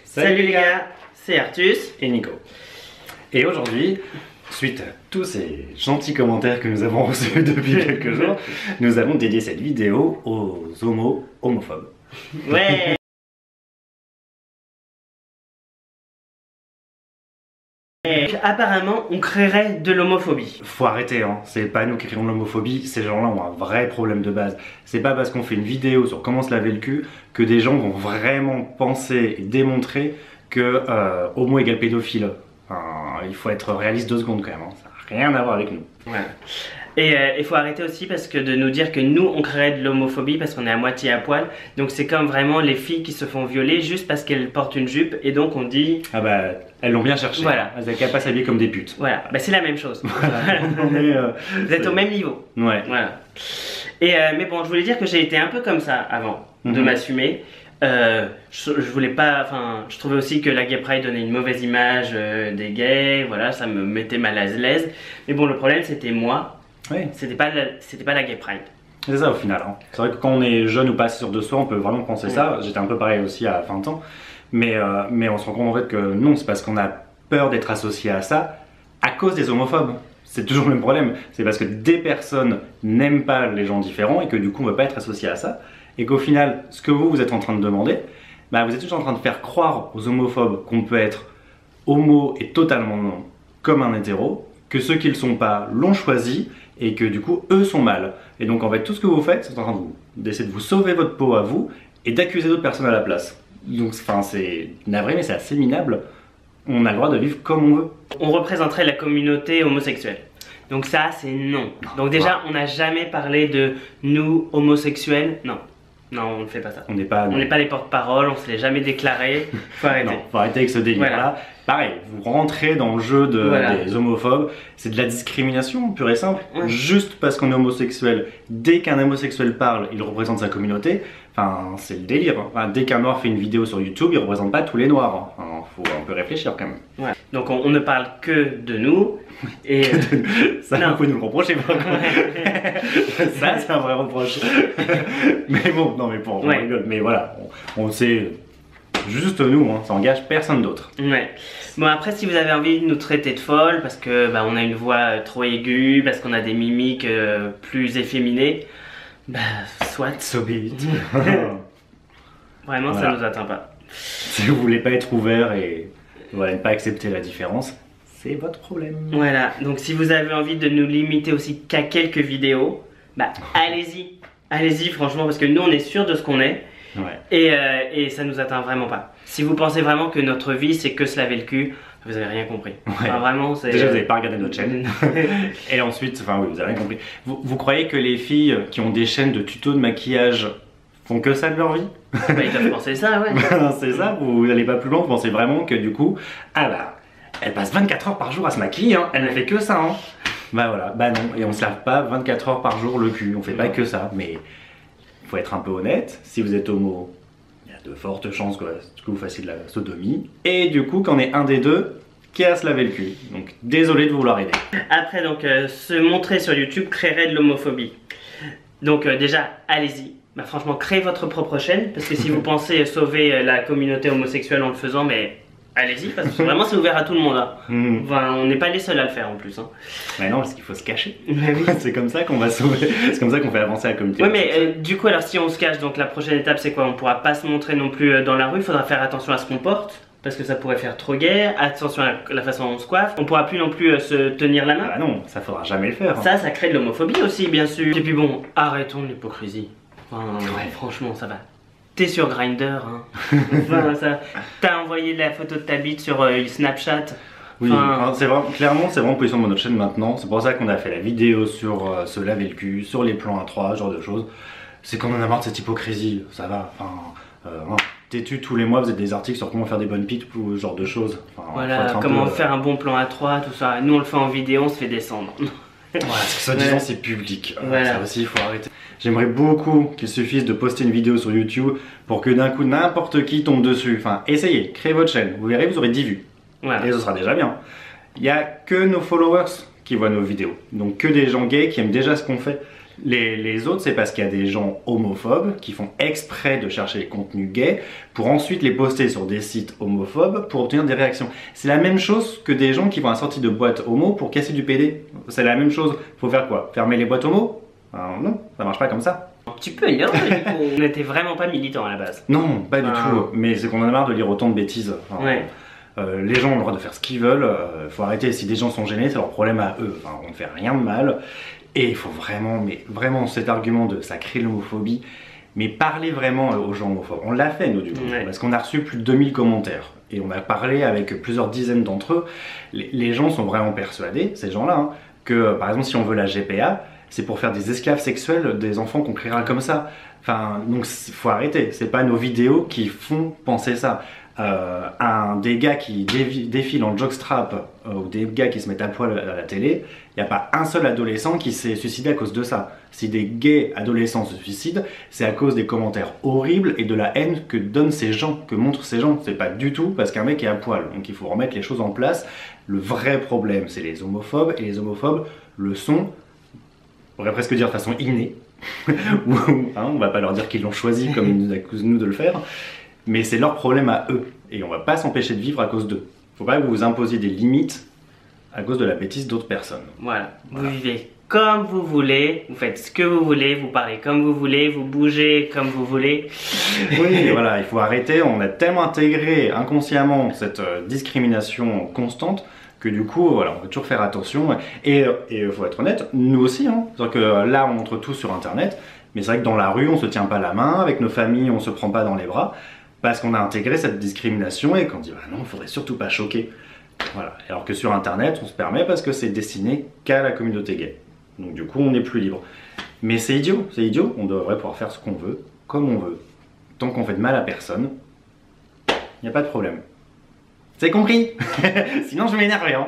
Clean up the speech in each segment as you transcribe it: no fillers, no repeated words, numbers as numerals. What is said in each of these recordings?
Salut les gars, c'est Artus et Nico. Et aujourd'hui, suite à tous ces gentils commentaires que nous avons reçus depuis quelques jours, nous allons dédier cette vidéo aux homophobes. Ouais. Apparemment, on créerait de l'homophobie. Faut arrêter, hein. C'est pas nous qui créons l'homophobie, ces gens-là ont un vrai problème de base. C'est pas parce qu'on fait une vidéo sur comment se laver le cul que des gens vont vraiment penser et démontrer que homo égale pédophile. Enfin, il faut être réaliste 2 secondes quand même, hein. Ça n'a rien à voir avec nous. Ouais. Et il faut arrêter aussi parce que de nous dire que nous on créerait de l'homophobie parce qu'on est à moitié à poil. Donc c'est comme vraiment les filles qui se font violer juste parce qu'elles portent une jupe et donc on dit... Ah bah elles l'ont bien cherché. Voilà. Elles n'avaient qu'à pas s'habiller comme des putes. Voilà, bah c'est la même chose. Vous êtes au même niveau. Ouais. Voilà. Et mais bon, je voulais dire que j'ai été un peu comme ça avant de m'assumer. Je voulais pas, enfin, je trouvais aussi que la Gay Pride donnait une mauvaise image des gays, voilà, ça me mettait mal à l'aise. Mais bon, le problème c'était moi. Ouais. C'était pas la Gay Pride. C'est ça au final, hein. C'est vrai que quand on est jeune ou pas sûr de soi, on peut vraiment penser ça. J'étais un peu pareil aussi à 20 ans. Mais on se rend compte en fait que non, c'est parce qu'on a peur d'être associé à ça à cause des homophobes. C'est toujours le même problème. C'est parce que des personnes n'aiment pas les gens différents et que du coup on ne veut pas être associé à ça. Et qu'au final, ce que vous êtes en train de demander, bah, vous êtes toujours en train de faire croire aux homophobes qu'on peut être homo et totalement non, comme un hétéro, que ceux qui ne le sont pas l'ont choisi et que du coup eux sont mal. Et donc en fait tout ce que vous faites, c'est en train d'essayer de vous sauver votre peau à vous et d'accuser d'autres personnes à la place. Donc enfin c'est navré mais c'est assez minable. On a le droit de vivre comme on veut. On représenterait la communauté homosexuelle. Donc ça c'est non. Donc déjà on n'a jamais parlé de nous homosexuels, non. Non, on ne fait pas ça. On n'est pas les porte-parole, on ne se l'est jamais déclaré. Faut arrêter. Non, faut arrêter avec ce délire-là. Voilà. Pareil, vous rentrez dans le jeu des homophobes, c'est de la discrimination pure et simple. Ouais. Juste parce qu'on est homosexuel, dès qu'un homosexuel parle, il représente sa communauté. Enfin, c'est le délire. Enfin, dès qu'un noir fait une vidéo sur YouTube, il représente pas tous les noirs. Enfin, faut un peu réfléchir quand même. Ouais. Donc on ne parle que de nous. Et ça, vous pouvez nous le reprocher par contre. Ça, c'est un vrai reproche. Mais bon, non mais bon, on rigole. Mais voilà, on sait juste nous, hein, ça engage personne d'autre. Ouais. Bon après, si vous avez envie de nous traiter de folle parce que bah, on a une voix trop aiguë, parce qu'on a des mimiques plus efféminées, bah soit. So be it. Vraiment, voilà. Ça nous atteint pas. Si vous voulez pas être ouvert et voilà, ne pas accepter la différence, c'est votre problème. Voilà, donc si vous avez envie de nous limiter aussi qu'à quelques vidéos, bah allez-y. Allez-y franchement parce que nous on est sûr de ce qu'on est. Ouais. Et ça nous atteint vraiment pas. Si vous pensez vraiment que notre vie c'est que se laver le cul, vous avez rien compris. Ouais. Enfin, vraiment, déjà vous n'avez pas regardé notre chaîne. Et ensuite, enfin oui, vous avez rien compris. Vous croyez que les filles qui ont des chaînes de tutos de maquillage font que ça de leur vie? Bah, ils doivent penser ça, ouais. C'est ça, vous n'allez pas plus loin, vous pensez vraiment que du coup, ah bah, elle passe 24 heures par jour à se maquiller, hein. Elle ne fait que ça, hein. Bah voilà, bah non, et on se lave pas 24 heures par jour le cul, on fait pas que ça, mais faut être un peu honnête, si vous êtes homo, il y a de fortes chances que vous fassiez de la sodomie, et du coup qu'en est un des deux qui a à se laver le cul, donc désolé de vouloir aider. Après donc, se montrer sur YouTube créerait de l'homophobie, donc déjà, allez-y. Bah franchement, créez votre propre chaîne, parce que si vous pensez sauver la communauté homosexuelle en le faisant, mais allez-y, parce que vraiment c'est ouvert à tout le monde. Hein. Enfin, on n'est pas les seuls à le faire en plus. Hein. Mais non, parce qu'il faut se cacher. Oui. C'est comme ça qu'on va sauver, c'est comme ça qu'on fait avancer la communauté. Oui, mais du coup, alors si on se cache, donc la prochaine étape c'est quoi? On pourra pas se montrer non plus dans la rue, il faudra faire attention à ce qu'on porte. Parce que ça pourrait faire trop gay, attention à la façon dont on se coiffe, on pourra plus non plus se tenir la main. Ah non, ça faudra jamais le faire. Hein. Ça crée de l'homophobie aussi, bien sûr. Et puis bon, arrêtons l'hypocrisie. Enfin, ouais. Franchement, ça va. T'es sur Grindr, hein. Enfin, ça. T'as envoyé la photo de ta bite sur Snapchat. Oui, enfin... c'est vraiment, clairement, c'est vraiment position de notre chaîne maintenant. C'est pour ça qu'on a fait la vidéo sur se laver le cul, sur les plans à 3, ce genre de choses. C'est qu'on en a marre de cette hypocrisie, ça va. Enfin, têtu tous les mois, vous avez des articles sur comment faire des bonnes pites ou ce genre de choses. Enfin, voilà, comment faire un bon plan à 3, tout ça. Nous, on le fait en vidéo, on se fait descendre. Voilà, soi-disant c'est public. Voilà. Ça aussi, il faut arrêter. J'aimerais beaucoup qu'il suffise de poster une vidéo sur YouTube pour que d'un coup n'importe qui tombe dessus. Enfin, essayez, créez votre chaîne. Vous verrez, vous aurez 10 vues. Voilà. Et ce sera déjà bien. Il n'y a que nos followers qui voient nos vidéos. Donc que des gens gays qui aiment déjà ce qu'on fait. Les autres, c'est parce qu'il y a des gens homophobes qui font exprès de chercher les contenus gays pour ensuite les poster sur des sites homophobes pour obtenir des réactions. C'est la même chose que des gens qui vont à la sortie de boîtes homo pour casser du PD. C'est la même chose. Faut faire quoi? Fermer les boîtes homo? Non, ça marche pas comme ça. Tu peux lire, on n'était vraiment pas militants à la base. Non, pas du tout. Mais c'est qu'on en a marre de lire autant de bêtises. Enfin, Ouais. les gens ont le droit de faire ce qu'ils veulent. Faut arrêter. Si des gens sont gênés, c'est leur problème à eux. Enfin, on ne fait rien de mal. Et il faut vraiment, mais vraiment, cet argument de ça crée l'homophobie, mais parler vraiment aux gens homophobes. On l'a fait, nous, du coup, parce qu'on a reçu plus de 2000 commentaires. Et on a parlé avec plusieurs dizaines d'entre eux. Les gens sont vraiment persuadés, ces gens-là, hein, que, par exemple, si on veut la GPA, c'est pour faire des esclaves sexuels des enfants qu'on créera comme ça. Enfin, donc, faut arrêter. C'est pas nos vidéos qui font penser ça. Des gars qui défilent en jockstrap ou des gars qui se mettent à poil à la télé, il n'y a pas un seul adolescent qui s'est suicidé à cause de ça. Si des gays adolescents se suicident, c'est à cause des commentaires horribles et de la haine que donnent ces gens, que montrent ces gens. C'est pas du tout parce qu'un mec est à poil. Donc il faut remettre les choses en place. Le vrai problème, c'est les homophobes, et les homophobes le sont, on pourrait presque dire de façon innée. On va pas leur dire qu'ils l'ont choisi comme ils nous accusent nous de le faire. Mais c'est leur problème à eux, et on va pas s'empêcher de vivre à cause d'eux. Faut pas que vous vous imposiez des limites à cause de la bêtise d'autres personnes. Voilà, vous vivez comme vous voulez, vous faites ce que vous voulez, vous parlez comme vous voulez, vous bougez comme vous voulez. Oui, voilà, il faut arrêter, on a tellement intégré inconsciemment cette discrimination constante que du coup, voilà, on va toujours faire attention. Et faut être honnête, nous aussi, hein. C'est-à-dire que là, on montre tout sur Internet, mais c'est vrai que dans la rue, on se tient pas la main, avec nos familles, on se prend pas dans les bras. Parce qu'on a intégré cette discrimination et qu'on dit bah non, il faudrait surtout pas choquer. Voilà. Alors que sur Internet, on se permet parce que c'est destiné qu'à la communauté gay. Donc du coup, on est plus libre. Mais c'est idiot, on devrait pouvoir faire ce qu'on veut, comme on veut. Tant qu'on fait de mal à personne, il n'y a pas de problème. C'est compris? Sinon, je m'énerve, hein.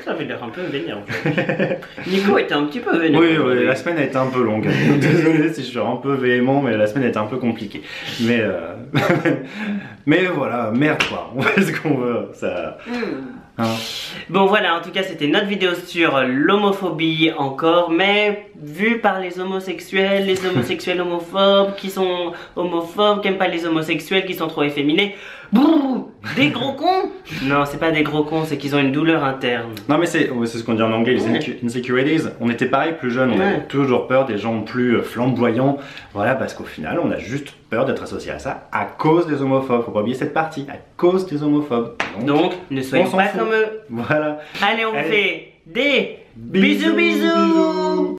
Ça avait l'air un peu vénère en fait. Nico était un petit peu vénère. Oui, la semaine a été un peu longue. Désolé si je suis un peu véhément, mais la semaine a été un peu compliquée. Mais, mais voilà, merde quoi. On fait ce qu'on veut. Ça... Hein. Bon voilà, en tout cas c'était notre vidéo sur l'homophobie encore, mais vu par les homosexuels homophobes, qui sont homophobes, qui aiment pas les homosexuels, qui sont trop efféminés. Brrr, des gros cons. Non, c'est pas des gros cons, c'est qu'ils ont une douleur interne. Non mais c'est ce qu'on dit en anglais, les insecurities. On était pareil plus jeunes, on avait toujours peur des gens plus flamboyants. Voilà, parce qu'au final, on a juste peur d'être associé à ça à cause des homophobes. Faut pas oublier cette partie, à cause des homophobes. Donc ne soyez pas comme eux. Voilà. Allez, on fait des bisous bisous.